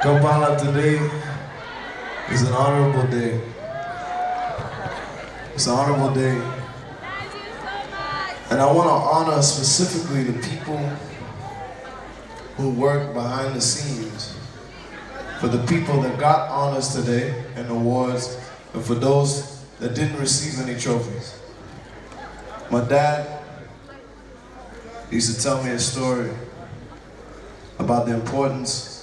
Kampala, today is an honorable day. It's an honorable day. And I want to honor specifically the people who work behind the scenes, for the people that got honors today and awards, and for those that didn't receive any trophies. My dad used to tell me a story about the importance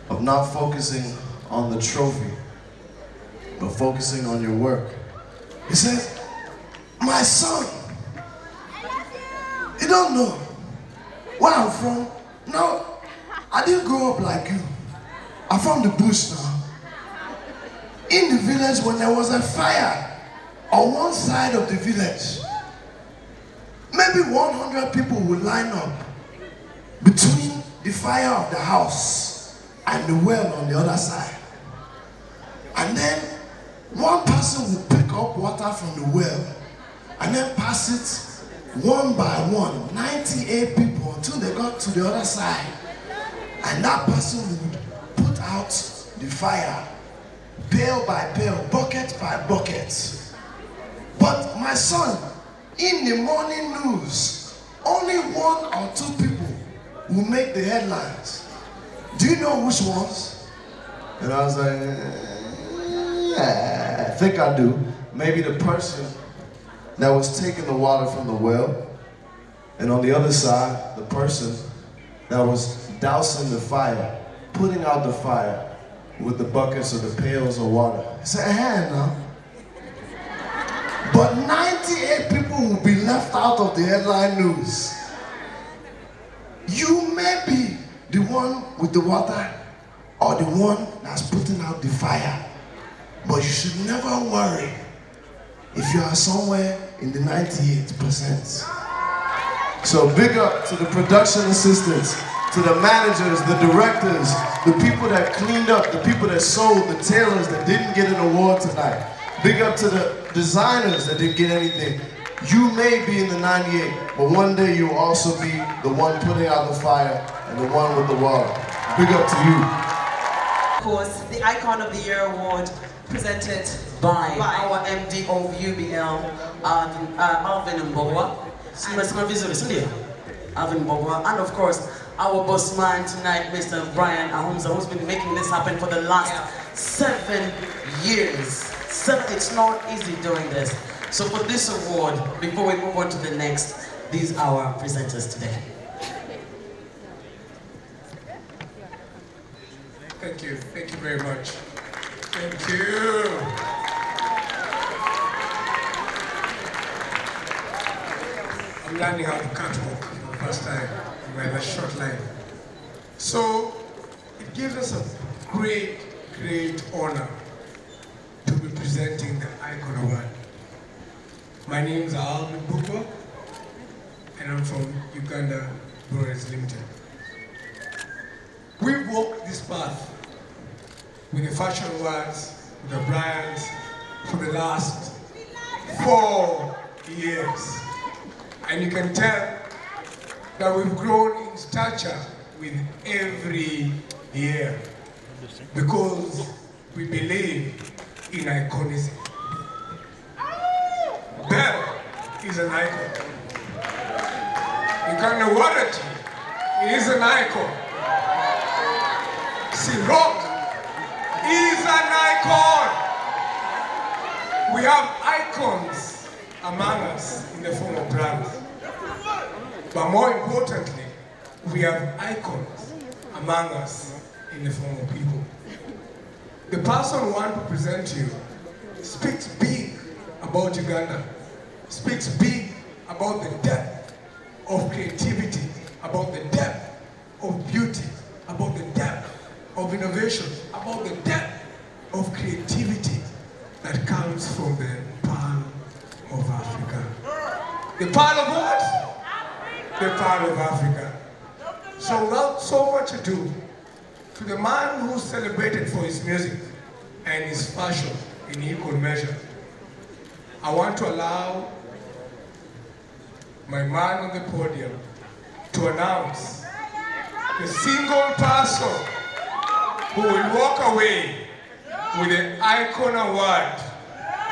of not focusing on the trophy, but focusing on your work. He says, my son, you don't know where I'm from. No, I didn't grow up like you. I'm from the bush now. In the village, when there was a fire on one side of the village, maybe 100 people would line up between the fire of the house and the well on the other side. And then one person would pick up water from the well and then pass it one by one, 98 people, until they got to the other side. And that person would put out the fire, pail by pail, bucket by bucket. But my son, in the morning news, only one or two people will make the headlines. Do you know which ones? And I was like, I think I do. Maybe the person that was taking the water from the well, and on the other side, the person that was dousing the fire, putting out the fire with the buckets or the pails of water. I said, hey, now. But 98 people will be left out of the headline news. You may be the one with the water or the one that's putting out the fire, but you should never worry if you are somewhere in the 98%. So big up to the production assistants, to the managers, the directors, the people that cleaned up, the people that sold, the tailors that didn't get an award tonight. Big up to the designers that didn't get anything. You may be in the 98, but one day you'll also be the one putting out the fire and the one with the water. Big up to you. Of course, the Icon of the Year award presented by our MD of UBL, Alvin Mbogwa. Alvin Mbogwa. And of course, our boss man tonight, Mr. Brian Ahumza, who's been making this happen for the last 7 years. It's not easy doing this. So for this award, before we move on to the next, these are our presenters today. Thank you very much. Thank you. I'm learning how to catwalk for the first time in my short life. So it gives us a great honor to be presenting the Icon Award. My name is Alvin Mbogwa, and I'm from Uganda Breweries Limited. We've walked this path with the Fashion Awards, with the brands, for the last 4 years. And you can tell that we've grown in stature with every year because we believe in iconism. Bell is an icon. Uganda Warranty is an icon. Rock is an icon. We have icons among us in the form of brands. But more importantly, we have icons among us in the form of people. The person who wants to present to you speaks big about Uganda, speaks big about the depth of creativity, about the depth of beauty, about the depth of innovation, about the depth of creativity that comes from the Pearl of Africa. The Pearl of what? Africa. The Pearl of Africa. So without so much ado, to the man who's celebrated for his music and his fashion in equal measure, I want to allow my man on the podium to announce the single person who will walk away with the Icon Award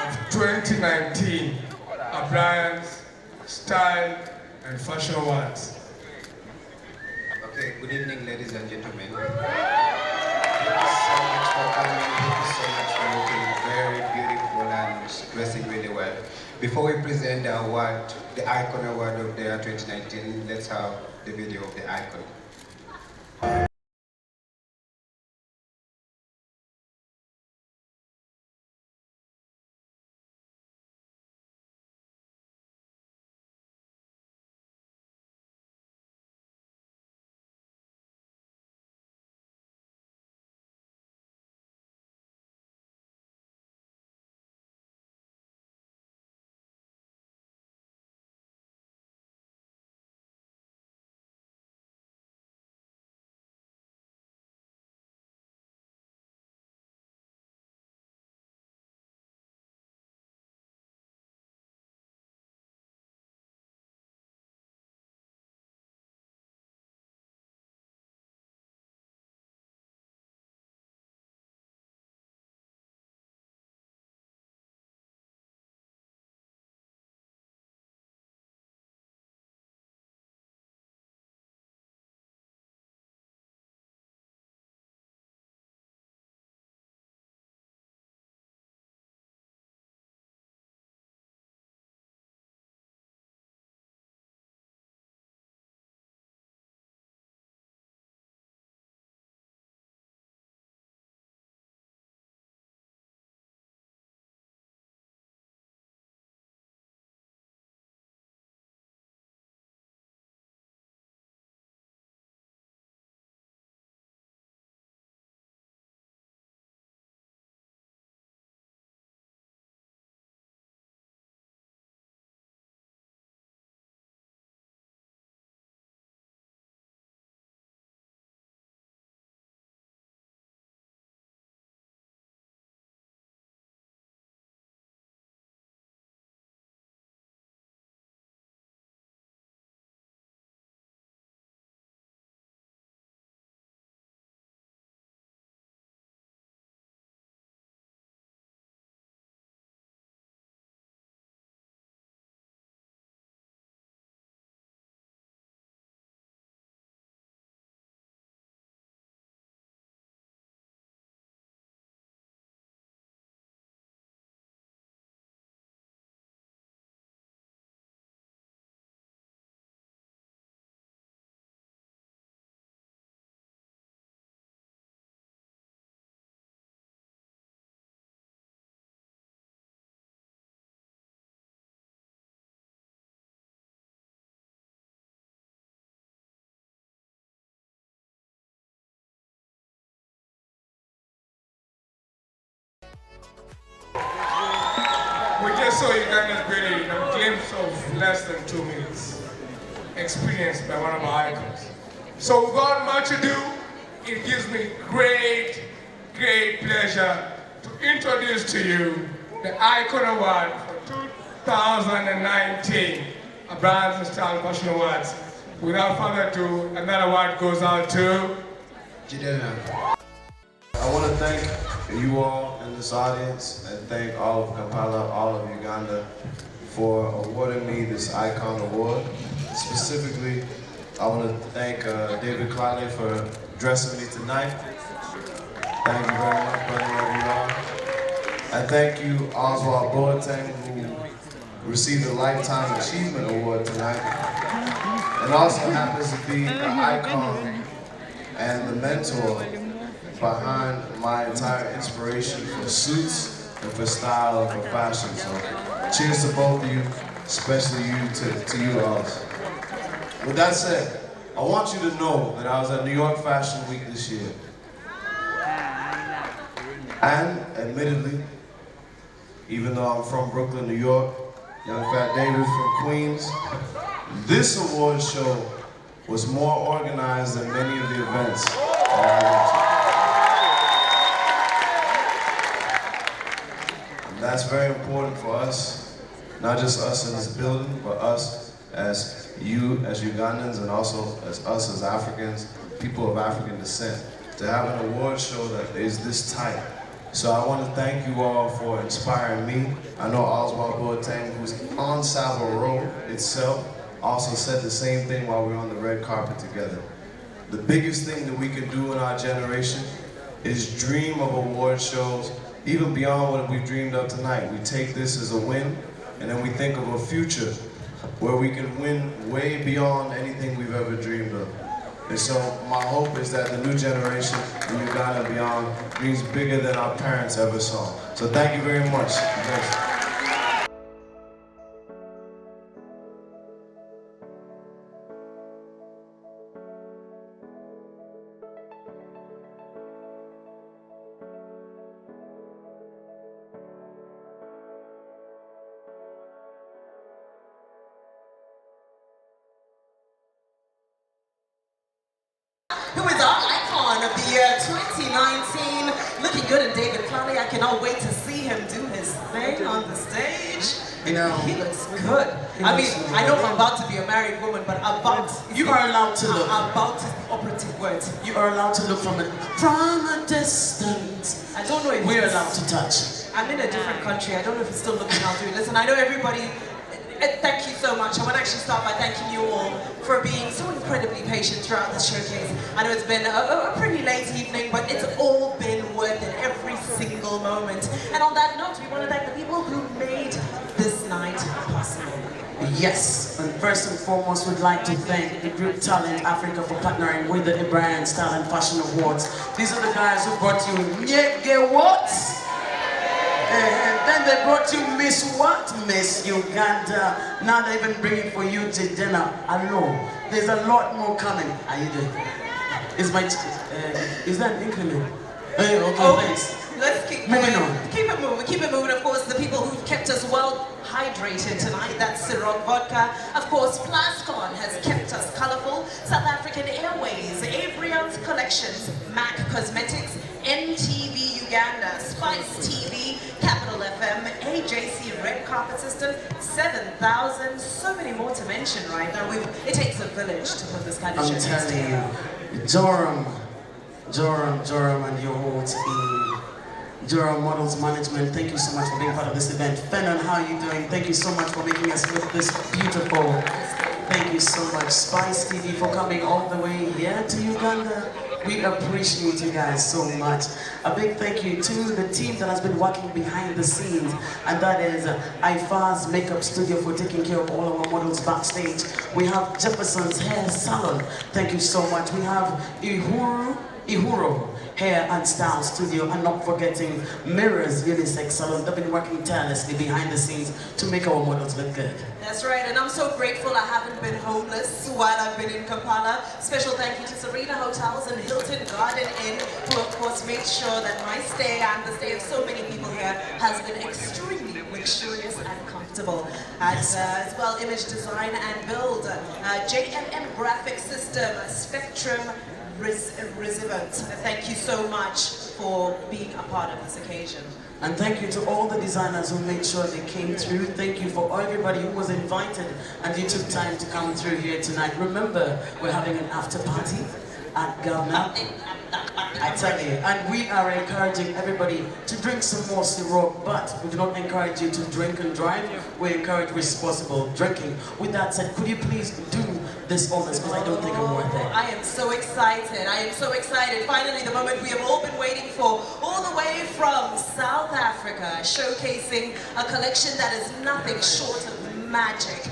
of 2019 at Brian's Style and Fashion Awards. Okay, good evening, ladies and gentlemen. Thank you so much for coming. Thank you so much for looking very beautiful and dressing really well. Before we present the award, the Icon Award of the year 2019, let's have the video of the icon. We just saw Uganda's beauty in a glimpse of less than 2 minutes, experienced by one of our icons. So without much ado, it gives me great pleasure to introduce to you the Icon Award for 2019 at Brands and Style Fashion Awards. Without further ado, another award goes out to Jidenna. I want to thank you all in this audience and thank all of Kampala, all of Uganda for awarding me this Icon Award. Specifically, I want to thank David Clowney for dressing me tonight. Thank you very much, brother, wherever you are. And thank you, Oswald Boateng, who received the Lifetime Achievement Award tonight. And also happens to be the icon and the mentor behind my entire inspiration for suits and for style and for fashion. So cheers to both of you, especially you to you all. With that said, I want you to know that I was at New York Fashion Week this year. And admittedly, even though I'm from Brooklyn, New York, young Fat David from Queens, this award show was more organized than many of the events that I went to. That's very important for us, not just us in this building, but us as you, as Ugandans, and also as us as Africans, people of African descent. to have an award show that is this tight. So I want to thank you all for inspiring me. I know Oswald Boateng, who's on Savile Row itself, also said the same thing while we were on the red carpet together. The biggest thing that we can do in our generation is dream of award shows, even beyond what we've dreamed of tonight. We take this as a win, and then we think of a future where we can win way beyond anything we've ever dreamed of. And so my hope is that the new generation in Uganda and beyond dreams bigger than our parents ever saw. So thank you very much. Thanks. Who is our icon of the year 2019. Looking good in David Clowney. I cannot wait to see him do his thing on the stage. You know, he looks good. I mean, I know I'm about to be a married woman, but about... You are allowed to look. About is the operative word. You are allowed to look from a distance. I don't know if we're allowed to touch. I'm in a different country. I don't know if it's still looking how to. Listen, I know everybody... Thank you so much. I want to actually start by thanking you all for being so incredibly patient throughout the showcase. I know it's been a pretty late evening, but it's all been worth it, every single moment. And on that note, we want to thank the people who made this night possible. Yes, and first and foremost, we'd like to thank the group Talent Africa for partnering with the Brian Style and Fashion Awards. These are the guys who brought you Nyege What? And then they brought you Miss what? Miss Uganda. Now they're even bringing for you Jidenna. I know. There's a lot more coming. Are you doing? Is that an increment? Okay, thanks. Let's keep moving on. Keep it moving. Keep it moving. Of course, the people who've kept us well hydrated tonight. That's Ciroc Vodka. Of course, Plascon has kept us colorful. South African Airways, Avrion's Collections, MAC Cosmetics, NTV Uganda, Spice TV, Capital FM, AJC Red Carpet System, 7,000. So many more to mention right now. It takes a village to put this kind of shit together. I'm telling you, Joram and your whole team. Joram Models Management, thank you so much for being part of this event. Fennon, how are you doing? Thank you so much for making us look this beautiful. Thank you so much, Spice TV, for coming all the way here to Uganda. We appreciate you guys so much. A big thank you to the team that has been working behind the scenes, and that is Asfas Makeup Studio for taking care of all our models backstage. We have Jefferson's Hair Salon, thank you so much. We have Ihuro Hair and Style Studio, and not forgetting Mirrors Unisex Salon. They've been working tirelessly behind the scenes to make our models look good. That's right, and I'm so grateful I haven't been homeless while I've been in Kampala. Special thank you to Serena Hotels and Hilton Garden Inn, who of course made sure that my stay and the stay of so many people here has been extremely luxurious and comfortable. As well, Image Design and Build, JMM Graphic System, Spectrum, Resivant. Thank you so much for being a part of this occasion. And thank you to all the designers who made sure they came through. Thank you for everybody who was invited and you took time to come through here tonight. Remember, we're having an after party at Ghana. I tell you, and we are encouraging everybody to drink some more Ciroc, but we do not encourage you to drink and drive. We encourage responsible drinking. With that said, could you please do this honors, because I don't think I'm worth it. I am so excited. I am so excited. Finally, the moment we have all been waiting for, all the way from South Africa, showcasing a collection that is nothing short of magic.